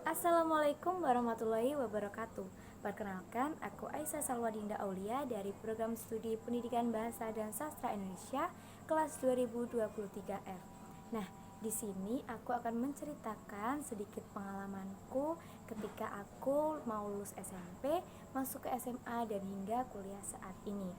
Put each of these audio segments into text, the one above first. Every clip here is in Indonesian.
Assalamualaikum warahmatullahi wabarakatuh. Perkenalkan, aku Aisyah Salwadinda Aulia dari Program Studi Pendidikan Bahasa dan Sastra Indonesia kelas 2023F. Nah, di sini aku akan menceritakan sedikit pengalamanku ketika aku mau lulus SMP, masuk ke SMA dan hingga kuliah saat ini.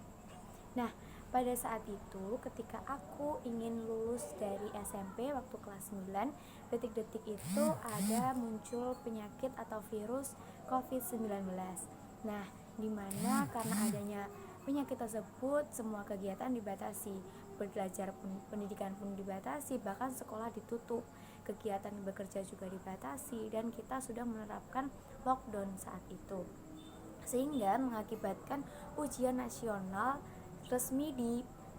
Nah, pada saat itu ketika aku ingin lulus dari SMP waktu kelas 9, detik-detik itu ada muncul penyakit atau virus COVID-19. Nah, dimana karena adanya penyakit tersebut semua kegiatan dibatasi, belajar pun, pendidikan pun dibatasi, bahkan sekolah ditutup, kegiatan bekerja juga dibatasi, dan kita sudah menerapkan lockdown saat itu, sehingga mengakibatkan ujian nasional resmi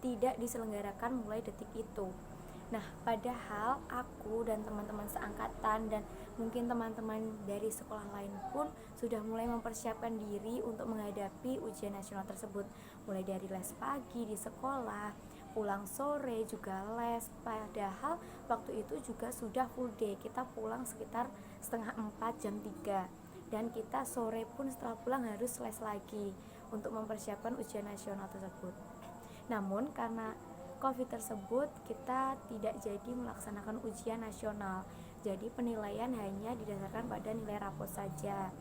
tidak diselenggarakan mulai detik itu. Nah, padahal aku dan teman-teman seangkatan dan mungkin teman-teman dari sekolah lain pun sudah mulai mempersiapkan diri untuk menghadapi ujian nasional tersebut, mulai dari les pagi di sekolah, pulang sore juga les, padahal waktu itu juga sudah full day, kita pulang sekitar setengah 4 jam 3, dan kita sore pun setelah pulang harus les lagi untuk mempersiapkan ujian nasional tersebut. Namun karena COVID tersebut kita tidak jadi melaksanakan ujian nasional, jadi penilaian hanya didasarkan pada nilai rapot saja.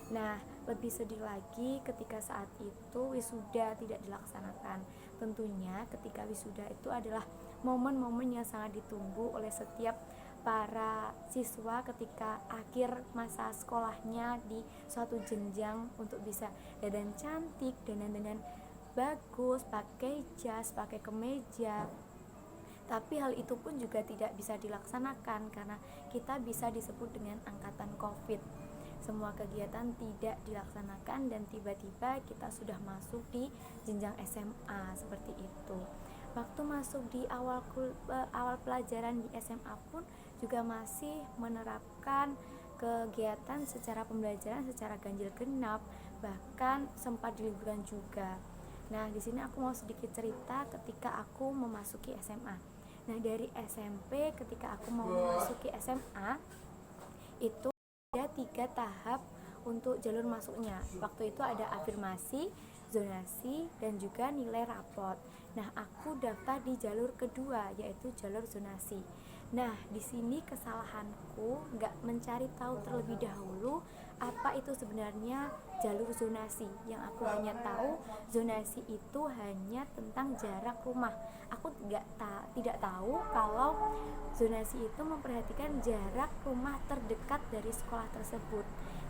Nah, lebih sedih lagi ketika saat itu wisuda tidak dilaksanakan. Tentunya ketika wisuda itu adalah momen-momen yang sangat ditunggu oleh setiap para siswa ketika akhir masa sekolahnya di suatu jenjang untuk bisa dandan cantik, dandan dengan bagus, pakai jas, pakai kemeja. Tapi hal itu pun juga tidak bisa dilaksanakan karena kita bisa disebut dengan angkatan COVID. Semua kegiatan tidak dilaksanakan dan tiba-tiba kita sudah masuk di jenjang SMA seperti itu. Waktu masuk di awal pelajaran di SMA pun juga masih menerapkan kegiatan secara pembelajaran secara ganjil genap, bahkan sempat diliburkan juga. Nah, di sini aku mau sedikit cerita ketika aku memasuki SMA. Nah, dari SMP ketika aku mau memasuki SMA itu ada 3 tahap untuk jalur masuknya. Waktu itu ada afirmasi, zonasi, dan juga nilai rapot. Nah, aku daftar di jalur kedua, yaitu jalur zonasi. Nah, di sini kesalahanku nggak mencari tahu terlebih dahulu apa itu sebenarnya jalur zonasi. Yang aku hanya tahu zonasi itu hanya tentang jarak rumah. Aku tidak tahu kalau zonasi itu memperhatikan jarak rumah terdekat dari sekolah tersebut.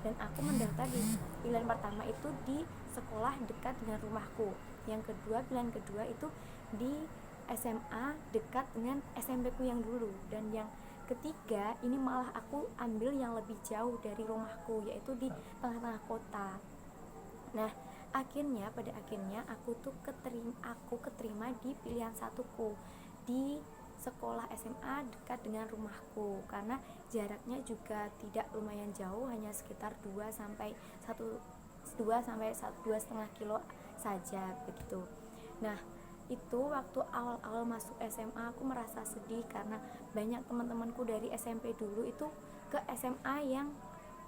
Dan aku mendaftar di pilihan pertama itu di sekolah dekat dengan rumahku. Yang kedua, pilihan kedua itu di SMA dekat dengan SMP ku yang dulu. Dan yang ketiga ini malah aku ambil yang lebih jauh dari rumahku, yaitu di tengah-tengah kota. Nah, pada akhirnya aku keterima di pilihan satuku di sekolah SMA dekat dengan rumahku, karena jaraknya juga tidak lumayan jauh, hanya sekitar 2 sampai 2,5 kilo saja begitu. Nah, itu waktu awal-awal masuk SMA aku merasa sedih karena banyak teman-temanku dari SMP dulu itu ke SMA yang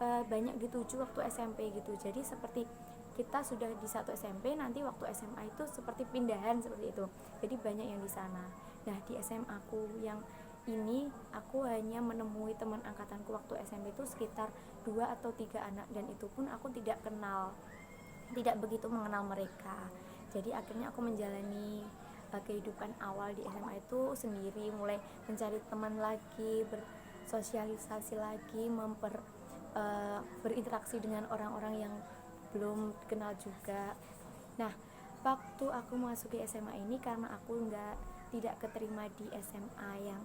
banyak dituju waktu SMP gitu. Jadi seperti kita sudah di satu SMP, nanti waktu SMA itu seperti pindahan seperti itu. Jadi banyak yang di sana. Nah, di SMA aku yang ini aku hanya menemui teman angkatanku waktu SMP itu sekitar 2 atau 3 anak, dan itu pun aku tidak begitu mengenal mereka. Jadi akhirnya aku menjalani kehidupan awal di SMA itu sendiri, mulai mencari teman lagi, bersosialisasi lagi, berinteraksi dengan orang-orang yang belum kenal juga. Nah, waktu aku memasuki SMA ini karena aku tidak keterima di SMA yang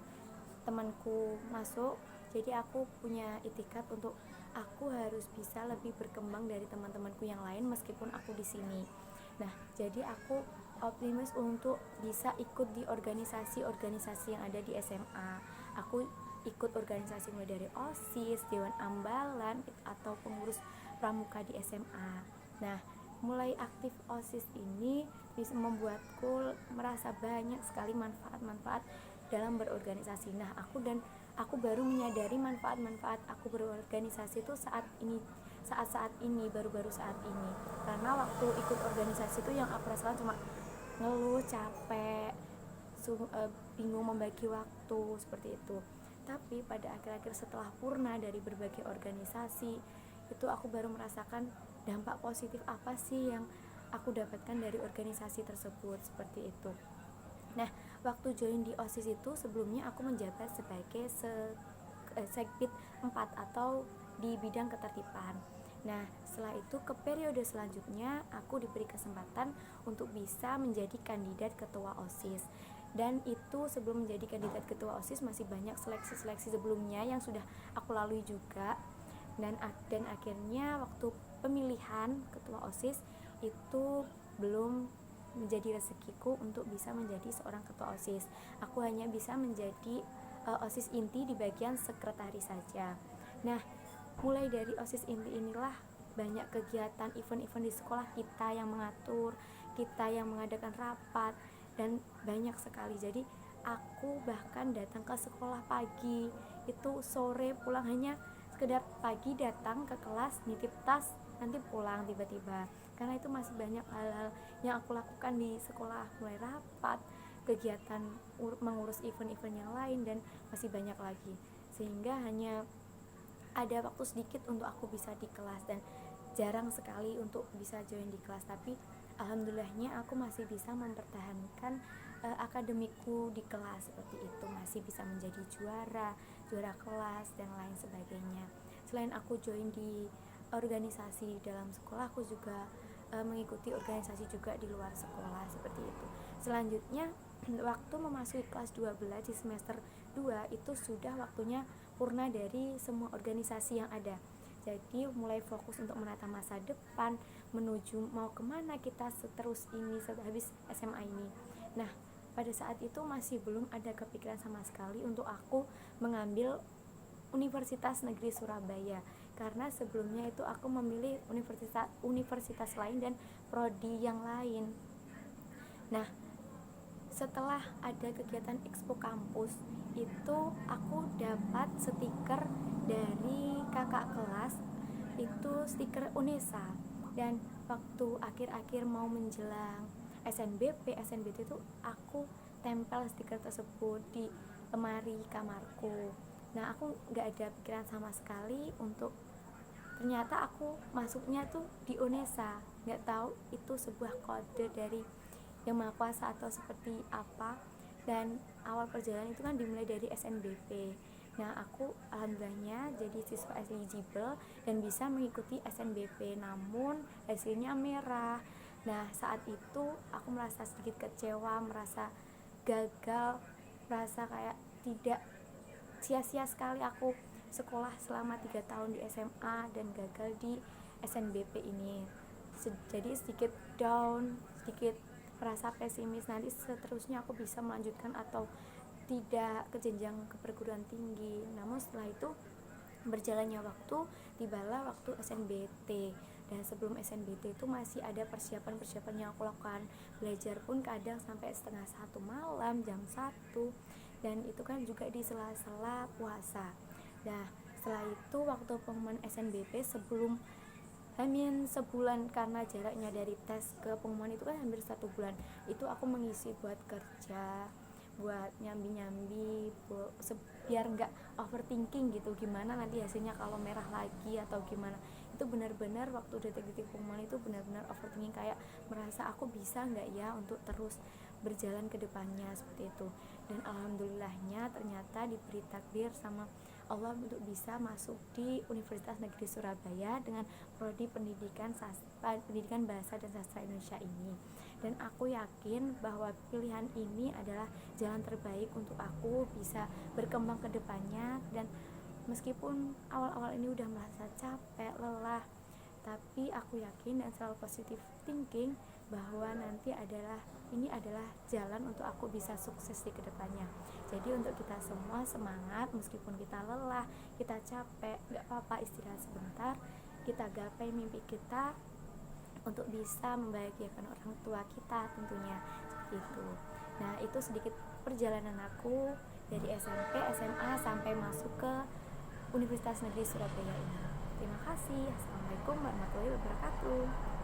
temanku masuk, jadi aku punya itikad untuk aku harus bisa lebih berkembang dari teman-temanku yang lain meskipun aku di sini. Nah, jadi aku optimis untuk bisa ikut di organisasi-organisasi yang ada di SMA. Aku ikut organisasi mulai dari OSIS, Dewan Ambalan, atau pengurus pramuka di SMA. Nah, mulai aktif OSIS ini bisa membuatku merasa banyak sekali manfaat-manfaat dalam berorganisasi. Nah, aku dan aku baru menyadari manfaat-manfaat aku berorganisasi itu saat ini, baru-baru saat ini. Karena waktu ikut organisasi itu yang aku rasakan cuma ngeluh, capek, bingung membagi waktu, seperti itu. Tapi pada akhir-akhir setelah purna dari berbagai organisasi, itu aku baru merasakan dampak positif apa sih yang aku dapatkan dari organisasi tersebut, seperti itu. Nah, waktu join di OSIS itu sebelumnya aku menjabat sebagai Sekbid 4 atau di bidang ketertiban. Nah, setelah itu ke periode selanjutnya aku diberi kesempatan untuk bisa menjadi kandidat ketua OSIS. Dan itu sebelum menjadi kandidat ketua OSIS masih banyak seleksi-seleksi sebelumnya yang sudah aku lalui juga. Dan akhirnya waktu pemilihan ketua OSIS itu belum menjadi rezekiku untuk bisa menjadi seorang ketua OSIS. Aku hanya bisa menjadi OSIS inti di bagian sekretaris saja. Nah, mulai dari OSIS inti inilah banyak kegiatan event-event di sekolah kita yang mengatur, kita yang mengadakan rapat, dan banyak sekali. Jadi aku bahkan datang ke sekolah pagi, itu sore pulang, hanya sekedar pagi datang ke kelas, nitip tas, nanti pulang tiba-tiba. Karena itu masih banyak hal-hal yang aku lakukan di sekolah, mulai rapat, kegiatan mengurus event-event yang lain, dan masih banyak lagi. Sehingga hanya ada waktu sedikit untuk aku bisa di kelas dan jarang sekali untuk bisa join di kelas. Tapi alhamdulillahnya aku masih bisa mempertahankan akademiku di kelas, seperti itu, masih bisa menjadi juara kelas dan lain sebagainya. Selain aku join di organisasi dalam sekolah, aku juga mengikuti organisasi juga di luar sekolah, seperti itu. Selanjutnya waktu memasuki kelas 12 di semester 2 itu sudah waktunya purna dari semua organisasi yang ada. Jadi mulai fokus untuk menata masa depan, menuju mau kemana kita seterus ini setelah habis SMA ini. Nah, pada saat itu masih belum ada kepikiran sama sekali untuk aku mengambil Universitas Negeri Surabaya, karena sebelumnya itu aku memilih universitas lain dan prodi yang lain. Nah, setelah ada kegiatan Expo Kampus itu aku dapat stiker dari kakak kelas, itu stiker UNESA. Dan waktu akhir-akhir mau menjelang SNBP itu aku tempel stiker tersebut di lemari kamarku. Nah, aku gak ada pikiran sama sekali untuk ternyata aku masuknya tuh di UNESA. Gak tahu itu sebuah kode dari Yang Maha Kuasa atau seperti apa. Dan awal perjalanan itu kan dimulai dari SNBP. Nah, aku alhamdulillahnya jadi siswa eligible dan bisa mengikuti SNBP, namun hasilnya merah. Nah, saat itu aku merasa sedikit kecewa, merasa gagal, merasa kayak tidak, sia-sia sekali aku sekolah selama 3 tahun di SMA dan gagal di SNBP ini. Jadi sedikit down, sedikit merasa pesimis, nanti seterusnya aku bisa melanjutkan atau tidak ke jenjang ke perguruan tinggi. Namun setelah itu berjalannya waktu, tibalah waktu SNBT. Dan sebelum SNBT itu masih ada persiapan-persiapan yang aku lakukan. Belajar pun kadang sampai setengah 1 malam, jam 1. Dan itu kan juga di sela-sela puasa. Nah, setelah itu waktu pengumuman SNBP sebelum hamin sebulan, karena jaraknya dari tes ke pengumuman itu kan hampir 1 bulan, itu aku mengisi buat kerja, buat nyambi-nyambi, biar nggak overthinking gitu, gimana nanti hasilnya kalau merah lagi atau gimana. Itu benar-benar waktu detik-detik pengumuman itu benar-benar overthinking, kayak merasa aku bisa nggak ya untuk terus berjalan ke depannya, seperti itu. Dan alhamdulillahnya ternyata diberi takdir sama Allah untuk bisa masuk di Universitas Negeri Surabaya dengan prodi pendidikan bahasa dan sastra Indonesia ini. Dan aku yakin bahwa pilihan ini adalah jalan terbaik untuk aku bisa berkembang ke depannya. Dan meskipun awal-awal ini udah merasa capek, lelah, tapi aku yakin dan selalu positive thinking bahwa nanti ini adalah jalan untuk aku bisa sukses di kedepannya. Jadi untuk kita semua semangat, meskipun kita lelah, kita capek, gak apa-apa, istirahat sebentar, kita gapai mimpi kita untuk bisa membahagiakan orang tua kita tentunya, seperti itu. Nah, itu sedikit perjalanan aku dari SMP, SMA sampai masuk ke Universitas Negeri Surabaya ini. Terima kasih. Assalamualaikum warahmatullahi wabarakatuh.